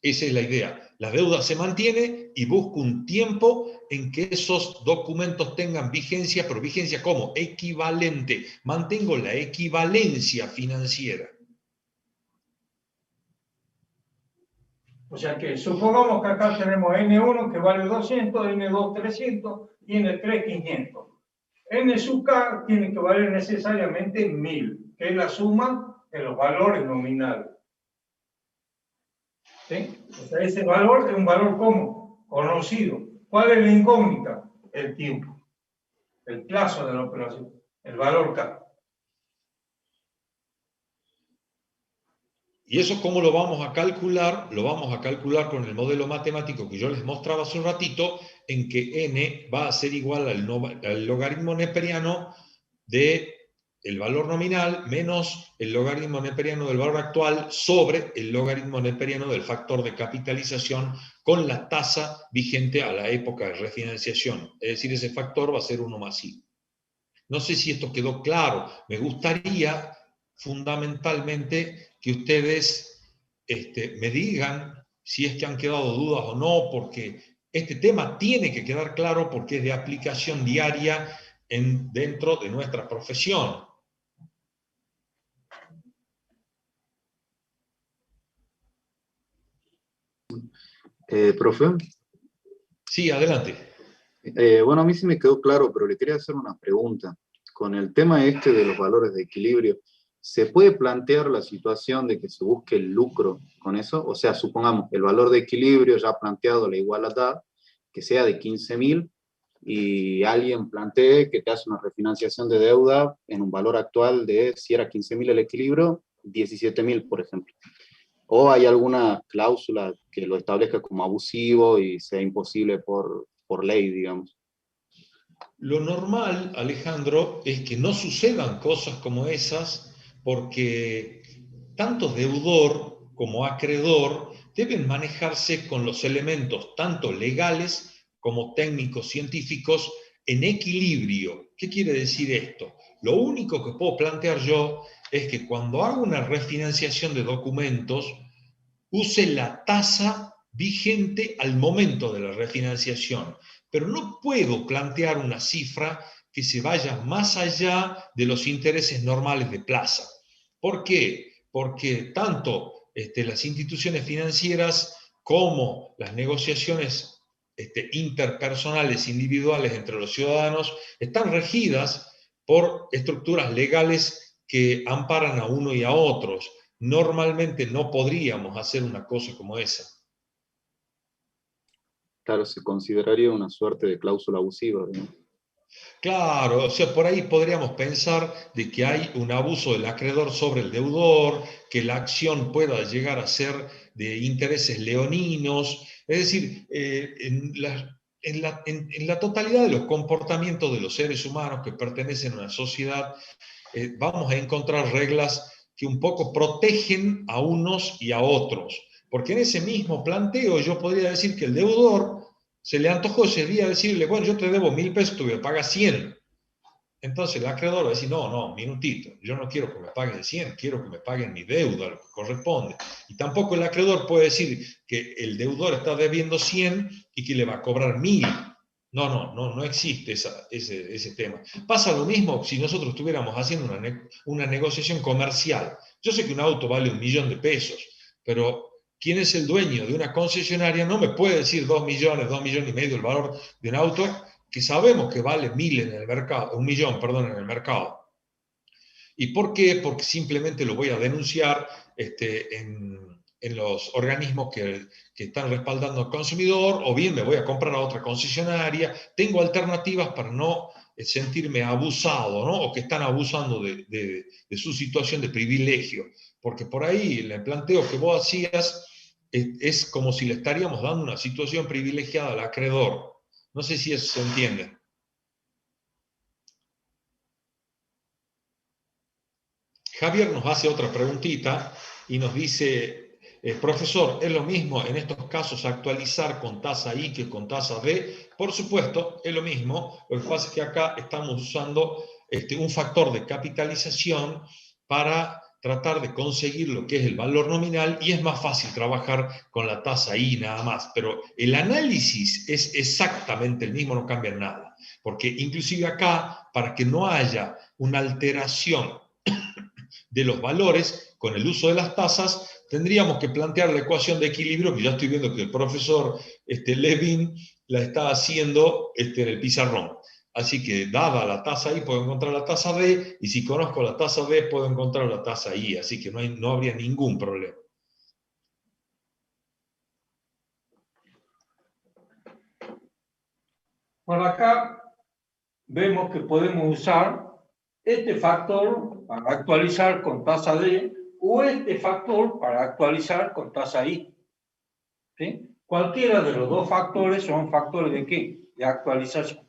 Esa es la idea. La deuda se mantiene y busco un tiempo en que esos documentos tengan vigencia, pero vigencia ¿cómo? Equivalente. Mantengo la equivalencia financiera. O sea que supongamos que acá tenemos N1 que vale 200, N2 300 y N3 500. N sub K tiene que valer necesariamente 1000, que es la suma de los valores nominales. ¿Sí? O sea, ese valor es un valor ¿cómo? Conocido. ¿Cuál es la incógnita? El tiempo, el plazo de la operación, el valor K. ¿Y eso cómo lo vamos a calcular? Lo vamos a calcular con el modelo matemático que yo les mostraba hace un ratito, en que n va a ser igual al logaritmo neperiano del valor nominal menos el logaritmo neperiano del valor actual sobre el logaritmo neperiano del factor de capitalización con la tasa vigente a la época de refinanciación. Es decir, ese factor va a ser 1 más i. No sé si esto quedó claro. Me gustaría fundamentalmente que ustedes me digan si es que han quedado dudas o no, porque este tema tiene que quedar claro porque es de aplicación diaria dentro de nuestra profesión. Profe, Sí, adelante. bueno, a mí sí me quedó claro, pero le quería hacer una pregunta. Con el tema este de los valores de equilibrio, ¿se puede plantear la situación de que se busque el lucro con eso? O sea, supongamos el valor de equilibrio ya planteado, la igualdad, que sea de 15.000 y alguien plantee que te hace una refinanciación de deuda en un valor actual de, si era 15.000 el equilibrio, 17.000, por ejemplo. ¿O hay alguna cláusula que lo establezca como abusivo y sea imposible por ley, digamos? Lo normal, Alejandro, es que no sucedan cosas como esas porque tanto deudor como acreedor deben manejarse con los elementos tanto legales como técnicos científicos en equilibrio. ¿Qué quiere decir esto? Lo único que puedo plantear yo es que cuando hago una refinanciación de documentos, use la tasa vigente al momento de la refinanciación, pero no puedo plantear una cifra que se vaya más allá de los intereses normales de plaza. ¿Por qué? Porque tanto las instituciones financieras como las negociaciones interpersonales, individuales entre los ciudadanos, están regidas por estructuras legales que amparan a uno y a otros. Normalmente no podríamos hacer una cosa como esa. Claro, se consideraría una suerte de cláusula abusiva, ¿no? Claro, o sea, por ahí podríamos pensar de que hay un abuso del acreedor sobre el deudor, que la acción pueda llegar a ser de intereses leoninos, es decir, en la totalidad de los comportamientos de los seres humanos que pertenecen a una sociedad, vamos a encontrar reglas que un poco protegen a unos y a otros. Porque en ese mismo planteo yo podría decir que el deudor se le antojó ese día decirle, bueno, yo te debo 1.000 pesos, tú me pagas 100. Entonces el acreedor va a decir, no, minutito, yo no quiero que me paguen 100, quiero que me paguen mi deuda, lo que corresponde. Y tampoco el acreedor puede decir que el deudor está debiendo 100 y que le va a cobrar 1.000. No existe ese tema. Pasa lo mismo si nosotros estuviéramos haciendo una negociación comercial. Yo sé que un auto vale 1.000.000 de pesos, pero ¿quién es el dueño de una concesionaria? No me puede decir 2 millones, 2,5 millones el valor de un auto que sabemos que vale 1.000 en el mercado, 1.000.000, perdón, en el mercado. ¿Y por qué? Porque simplemente lo voy a denunciar en los organismos que están respaldando al consumidor, o bien me voy a comprar a otra concesionaria. Tengo alternativas para no sentirme abusado, ¿no? O que están abusando de su situación de privilegio. Porque por ahí el planteo que vos hacías es como si le estaríamos dando una situación privilegiada al acreedor. No sé si eso se entiende. Javier nos hace otra preguntita y nos dice, profesor, ¿es lo mismo en estos casos actualizar con tasa I que con tasa D? Por supuesto, es lo mismo. Lo que pasa es que acá estamos usando un factor de capitalización para tratar de conseguir lo que es el valor nominal y es más fácil trabajar con la tasa I nada más. Pero el análisis es exactamente el mismo, no cambia nada. Porque inclusive acá, para que no haya una alteración de los valores con el uso de las tasas, tendríamos que plantear la ecuación de equilibrio, que ya estoy viendo que el profesor Levin la está haciendo en el pizarrón. Así que dada la tasa I puedo encontrar la tasa D, y si conozco la tasa D puedo encontrar la tasa I, así que no habría ningún problema. Por acá vemos que podemos usar este factor para actualizar con tasa D o este factor para actualizar con tasa I. ¿Sí? Cualquiera de los dos factores son factores de ¿qué? De actualización.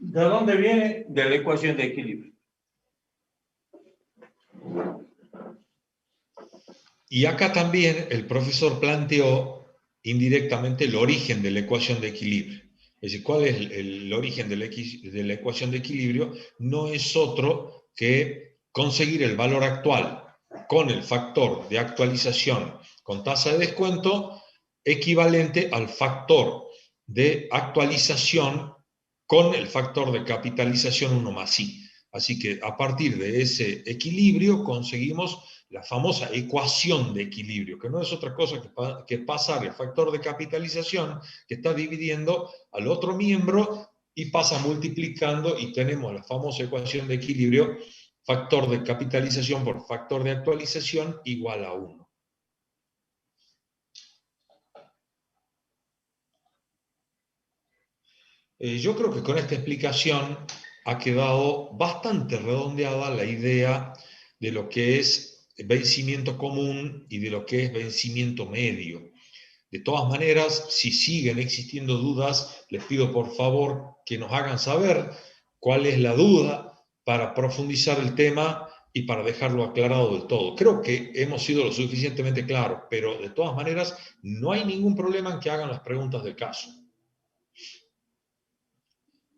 ¿De dónde viene? De la ecuación de equilibrio. Y acá también el profesor planteó indirectamente el origen de la ecuación de equilibrio. Es decir, ¿cuál es el origen de la ecuación de equilibrio? No es otro que conseguir el valor actual con el factor de actualización con tasa de descuento equivalente al factor de actualización con el factor de capitalización 1 más I. Así que a partir de ese equilibrio conseguimos la famosa ecuación de equilibrio, que no es otra cosa que pasar el factor de capitalización que está dividiendo al otro miembro y pasa multiplicando y tenemos la famosa ecuación de equilibrio, factor de capitalización por factor de actualización igual a 1. Yo creo que con esta explicación ha quedado bastante redondeada la idea de lo que es vencimiento común y de lo que es vencimiento medio. De todas maneras, si siguen existiendo dudas, les pido por favor que nos hagan saber cuál es la duda para profundizar el tema y para dejarlo aclarado del todo. Creo que hemos sido lo suficientemente claros, pero de todas maneras no hay ningún problema en que hagan las preguntas del caso.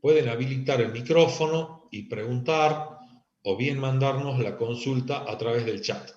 Pueden habilitar el micrófono y preguntar o bien mandarnos la consulta a través del chat.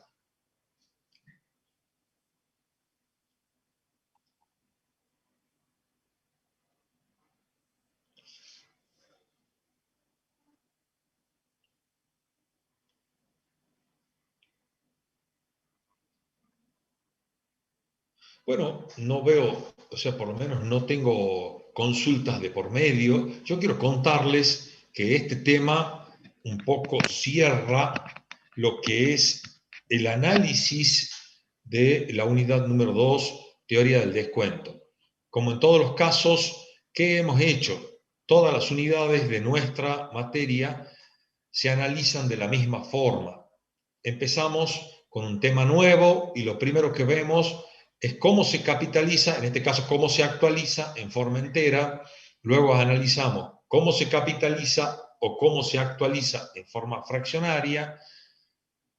Bueno, no veo, o sea, por lo menos no tengo consultas de por medio. Yo quiero contarles que este tema un poco cierra lo que es el análisis de la unidad número 2, teoría del descuento. Como en todos los casos, ¿qué hemos hecho? Todas las unidades de nuestra materia se analizan de la misma forma. Empezamos con un tema nuevo y lo primero que vemos es cómo se capitaliza, en este caso cómo se actualiza en forma entera. Luego analizamos cómo se capitaliza o cómo se actualiza en forma fraccionaria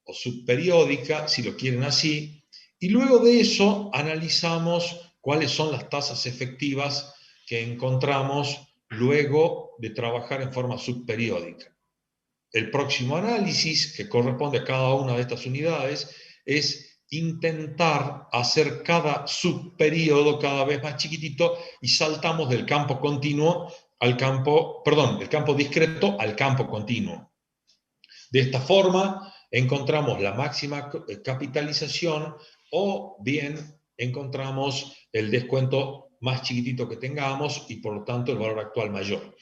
o subperiódica, si lo quieren así. Y luego de eso analizamos cuáles son las tasas efectivas que encontramos luego de trabajar en forma subperiódica. El próximo análisis, que corresponde a cada una de estas unidades, es intentar hacer cada subperíodo cada vez más chiquitito y saltamos del campo continuo al campo, perdón, del campo discreto al campo continuo. De esta forma encontramos la máxima capitalización o bien encontramos el descuento más chiquitito que tengamos y por lo tanto el valor actual mayor.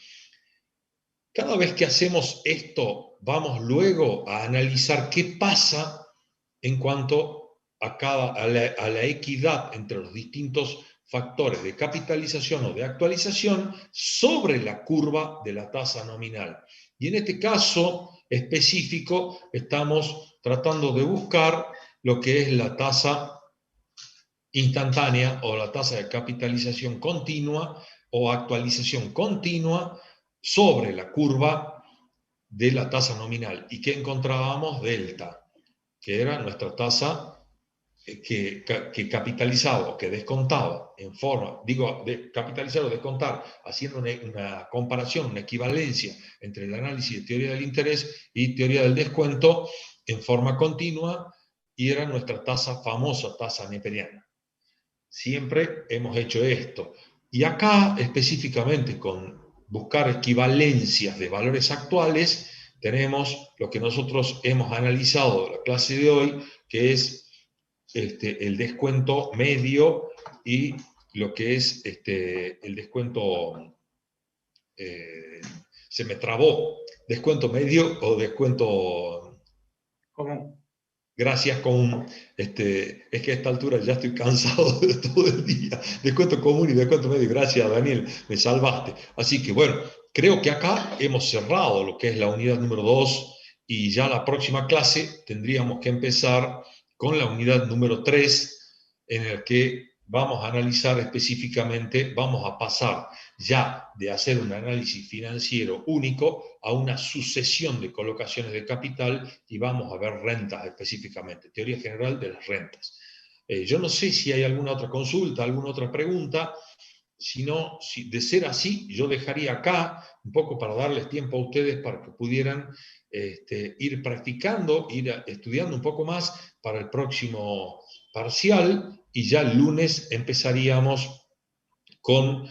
Cada vez que hacemos esto, vamos luego a analizar qué pasa en cuanto a la equidad entre los distintos factores de capitalización o de actualización sobre la curva de la tasa nominal. Y en este caso específico estamos tratando de buscar lo que es la tasa instantánea o la tasa de capitalización continua o actualización continua sobre la curva de la tasa nominal. ¿Y qué encontrábamos? Delta, que era nuestra tasa que capitalizaba o que descontaba en forma, digo, de capitalizar o descontar, haciendo una comparación, una equivalencia entre el análisis de teoría del interés y teoría del descuento en forma continua, y era nuestra tasa, famosa tasa neperiana. Siempre hemos hecho esto. Y acá, específicamente con buscar equivalencias de valores actuales, tenemos lo que nosotros hemos analizado en la clase de hoy, que es el descuento medio y lo que es el descuento, se me trabó, descuento medio o descuento común. Gracias común. Es que a esta altura ya estoy cansado de todo el día. Descuento común y descuento medio. Gracias, Daniel, me salvaste. Así que bueno, creo que acá hemos cerrado lo que es la unidad número 2 y ya la próxima clase tendríamos que empezar con la unidad número 3, en el que vamos a analizar específicamente, vamos a pasar ya de hacer un análisis financiero único a una sucesión de colocaciones de capital y vamos a ver rentas específicamente, teoría general de las rentas. Yo no sé si hay alguna otra consulta, alguna otra pregunta. Si no, de ser así, yo dejaría acá un poco para darles tiempo a ustedes para que pudieran ir practicando, ir estudiando un poco más para el próximo parcial, y ya el lunes empezaríamos con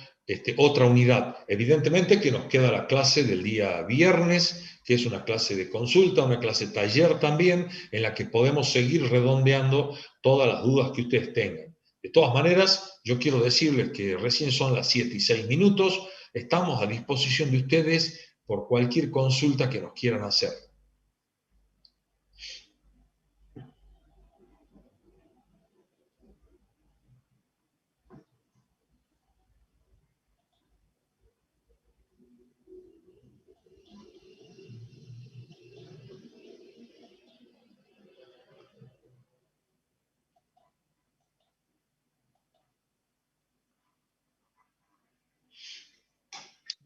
otra unidad. Evidentemente que nos queda la clase del día viernes, que es una clase de consulta, una clase taller también, en la que podemos seguir redondeando todas las dudas que ustedes tengan. De todas maneras, yo quiero decirles que recién son las 7:06. Estamos a disposición de ustedes por cualquier consulta que nos quieran hacer.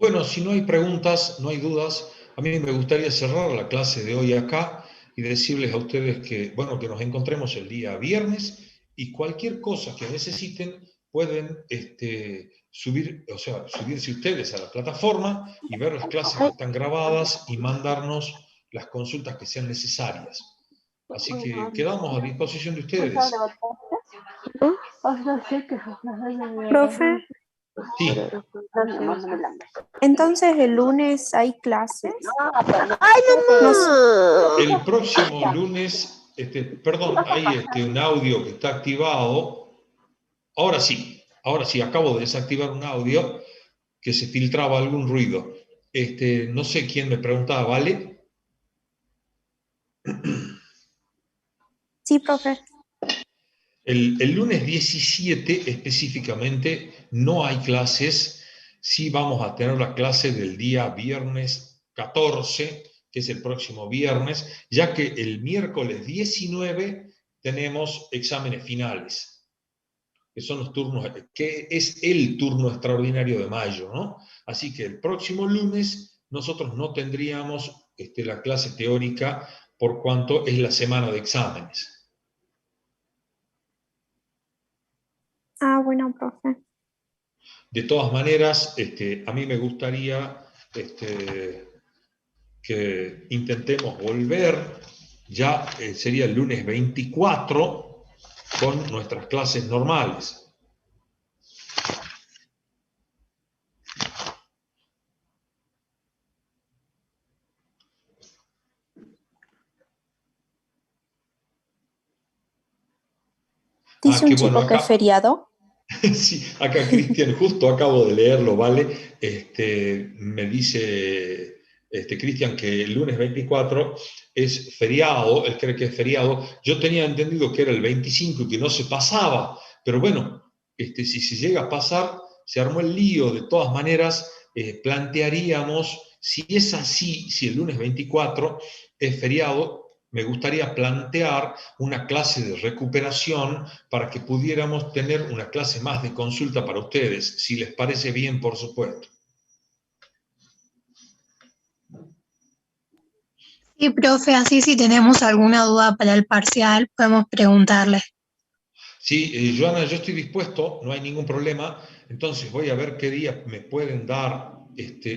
Bueno, si no hay preguntas, no hay dudas, a mí me gustaría cerrar la clase de hoy acá y decirles a ustedes que, bueno, que nos encontremos el día viernes y cualquier cosa que necesiten pueden subirse ustedes a la plataforma y ver las clases que están grabadas y mandarnos las consultas que sean necesarias. Así que quedamos a disposición de ustedes. Profe, Sí. entonces el lunes hay clases. El próximo lunes, perdón, hay un audio que está activado. Ahora sí, acabo de desactivar un audio que se filtraba algún ruido. No sé quién me preguntaba, ¿vale? Sí, profe. El lunes 17 específicamente no hay clases. Sí vamos a tener la clase del día viernes 14, que es el próximo viernes, ya que el miércoles 19 tenemos exámenes finales, que son los turnos, que es el turno extraordinario de mayo, ¿no? Así que el próximo lunes nosotros no tendríamos la clase teórica por cuanto es la semana de exámenes. Ah, bueno, profe. De todas maneras, a mí me gustaría que intentemos volver, ya sería el lunes 24, con nuestras clases normales. Dice un chico que es feriado. Sí, acá Cristian, justo acabo de leerlo, ¿vale? Me dice Cristian que el lunes 24 es feriado, él cree que es feriado. Yo tenía entendido que era el 25 y que no se pasaba, pero bueno, si se llega a pasar, se armó el lío. De todas maneras, plantearíamos, si es así, si el lunes 24 es feriado, me gustaría plantear una clase de recuperación para que pudiéramos tener una clase más de consulta para ustedes, si les parece bien, por supuesto. Sí, profe, así si tenemos alguna duda para el parcial, podemos preguntarle. Sí, Joana, yo estoy dispuesto, no hay ningún problema. Entonces voy a ver qué día me pueden dar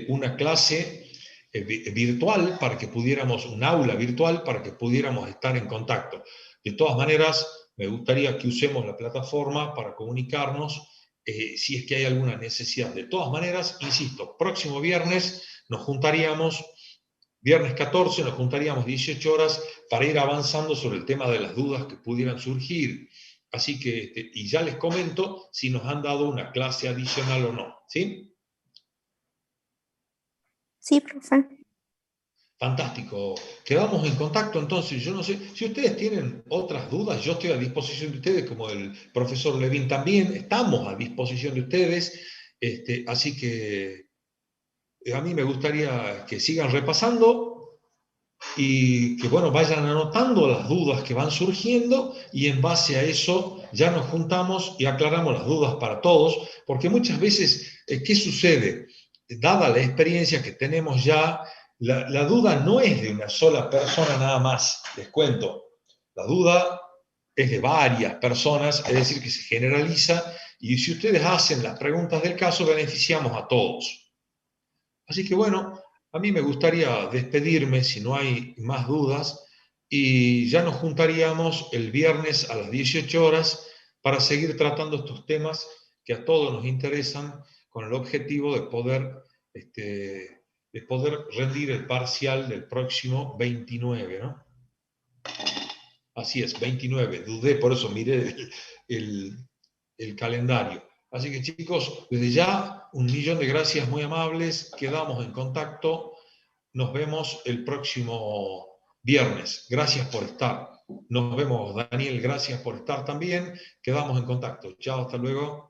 una clase virtual para que pudiéramos, un aula virtual para que pudiéramos estar en contacto. De todas maneras, me gustaría que usemos la plataforma para comunicarnos si es que hay alguna necesidad. De todas maneras, insisto, próximo viernes nos juntaríamos, viernes 14 nos juntaríamos 18 horas para ir avanzando sobre el tema de las dudas que pudieran surgir. Así que, y ya les comento si nos han dado una clase adicional o no, ¿sí? Sí, profe. Fantástico. Quedamos en contacto entonces. Yo no sé, si ustedes tienen otras dudas, yo estoy a disposición de ustedes, como el profesor Levin también, estamos a disposición de ustedes. Así que a mí me gustaría que sigan repasando y que, bueno, vayan anotando las dudas que van surgiendo y en base a eso ya nos juntamos y aclaramos las dudas para todos, porque muchas veces, ¿qué sucede? Dada la experiencia que tenemos ya, la duda no es de una sola persona nada más, les cuento. La duda es de varias personas, es decir, que se generaliza, y si ustedes hacen las preguntas del caso, beneficiamos a todos. Así que, bueno, a mí me gustaría despedirme, si no hay más dudas, y ya nos juntaríamos el viernes a las 18 horas para seguir tratando estos temas que a todos nos interesan, con el objetivo de poder rendir el parcial del próximo 29, ¿no? Así es, 29. Dudé, por eso miré el calendario. Así que chicos, desde ya, 1.000.000 de gracias muy amables. Quedamos en contacto. Nos vemos el próximo viernes. Gracias por estar. Nos vemos, Daniel. Gracias por estar también. Quedamos en contacto. Chao, hasta luego.